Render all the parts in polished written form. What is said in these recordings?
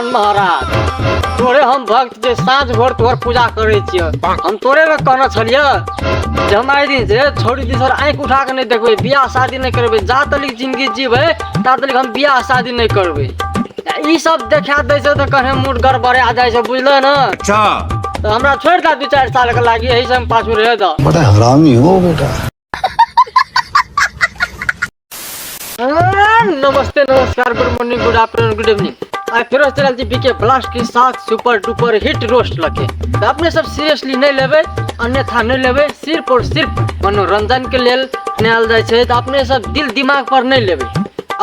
भगवान महाराज, तोरे हम भक्त जे साँझ भोर तोहर पूजा करे छियै। हम तोरे में कहना छलिए जे हम आइ दिन से छोड़ी दी सर आँख उठा के नहीं देखबे, बियाह शादी नहीं करबे, जा तलिक जिंदगी जीबे ता तलिक हम बियाह शादी नहीं करबे। ई सब देखा दै छै त कहे मूड गड़बड़े आ जाय छै, बुझले न। अच्छा तो हमरा छोड़ दा 2-4 साल के लागी, यही से हम पाछू रह दा। बड़ा हरामी हो बेटा। नमस्ते, नमस्कार, good morning, good afternoon, good evening. आज फिर चल जी बीके ब्लास्ट के साथ सुपर डुपर हिट रोस्ट लगे। तो अपने सब सीरियसली नहीं लेवे, अन्यथा नहीं लेवे, सिर्फ और सिर्फ मनोरंजन के लेल नल जाए छै। तो अपने सब दिल दिमाग पर नहीं लेवे।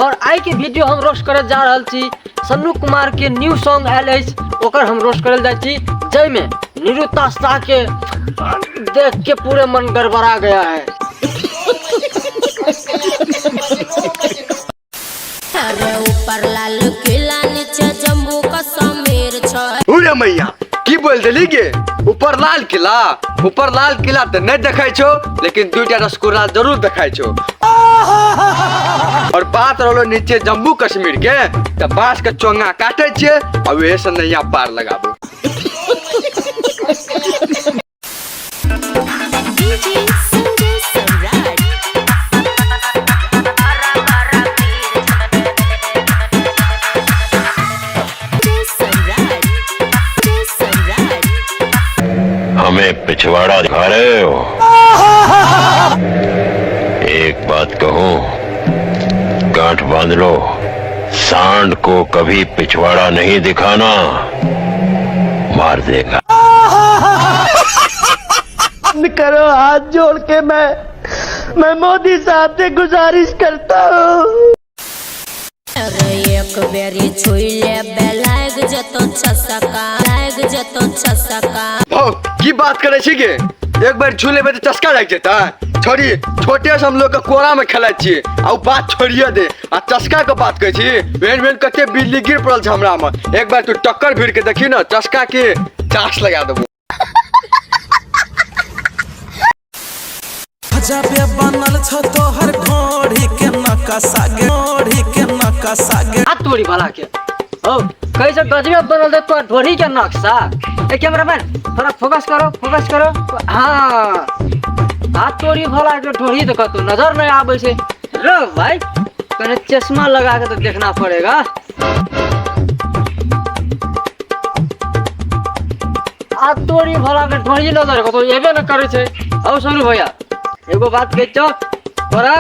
और आई के वीडियो हम रोस्ट करे जा रहल छी सन्नू कुमार के न्यू सॉन्ग आयल है, ओकर हम रोस्ट करे जाए छी, जय में निरुता शाह के देख के पूरे मन गड़बड़ा गया है। ऊपर लाल किला नीचे जम्बू कश्मीर छै। उरे मैया की बोल देली गे? ऊपर लाल किला तो नहीं देखाई छो, लेकिन 2टा रसगुल्ला जरूर देखाई छो। और बात रहो नीचे जम्मू कश्मीर के, तो बांस के चोंगा काटे छे और वही से नैया पार लगाबो। हमें पिछवाड़ा दिखा रहे हो? एक बात कहूं, गांठ बांध लो, सांड को कभी पिछवाड़ा नहीं दिखाना, मार देगा। करो हाथ जोड़ के मैं मोदी साहब से गुजारिश करता हूँ। एक बेरी छुई ले लाग जतो छसका। की बात करे छी गे? एक बार छू लेबे तो चस्का लग जेता। छोड़ी छोटे से हम लोग के कोरा में खेला छी, आ बात छोड़िए दे, आ चस्का के बात कहै छी। वेन कते बिजली गिर पड़ल छ हमरा में, एक बार तू टक्कर भिड़ के देखी ना, चस्का के चास लगा देबो। जबे बनल छ तोहर घोड़ी के नक्शा गे, हाथ तोड़ी भला के ओ कैसे गजबे बनल दे तो ढोरी के नक्शा। ए कैमरामैन थोड़ा फोकस करो। हाँ, हाथ तोड़ी भला के ढोरी देखो तो नजर नहीं आवे से। रो भाई कने चश्मा लगा के तो देखना पड़ेगा। हाथ तोड़ी भला के ढोरी नजर को तो एबे न करे छे। औ सुनु भैया, एगो बात कह छो, तोरा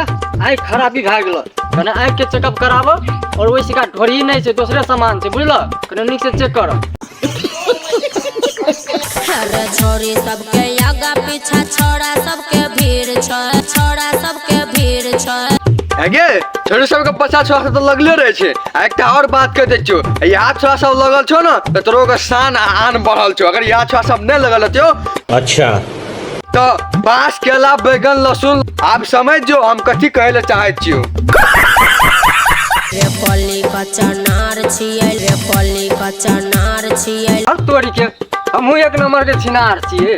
आँख खराबी भए गेलो, कने आँख के चेकअप कराबो, और वैसे का ढोरी नहीं छे, दूसरे सामान छे, बुझलो? कने नीक से चेक करो। अरे छोरी सबके आगा पीछा छोड़ा सबके भीड़ छै। आगे छोटे सबके 50 छोरा तो लगले रहे छे। एकटा और बात कह दे छो, यहाँ छोरा सब लगल छो ना, तो तोरो के शान आन बढ़ल छो। अगर यहाँ छोरा सब नहीं लगल हतियो, अच्छा, तो बांस केला बैगन लहसुन आप समझ जो हम कथी कहले चाहे छियो। रे पल्ली का चनार छियै। अब तोड़ी के हमहू एक नंबर के छिनार छिए।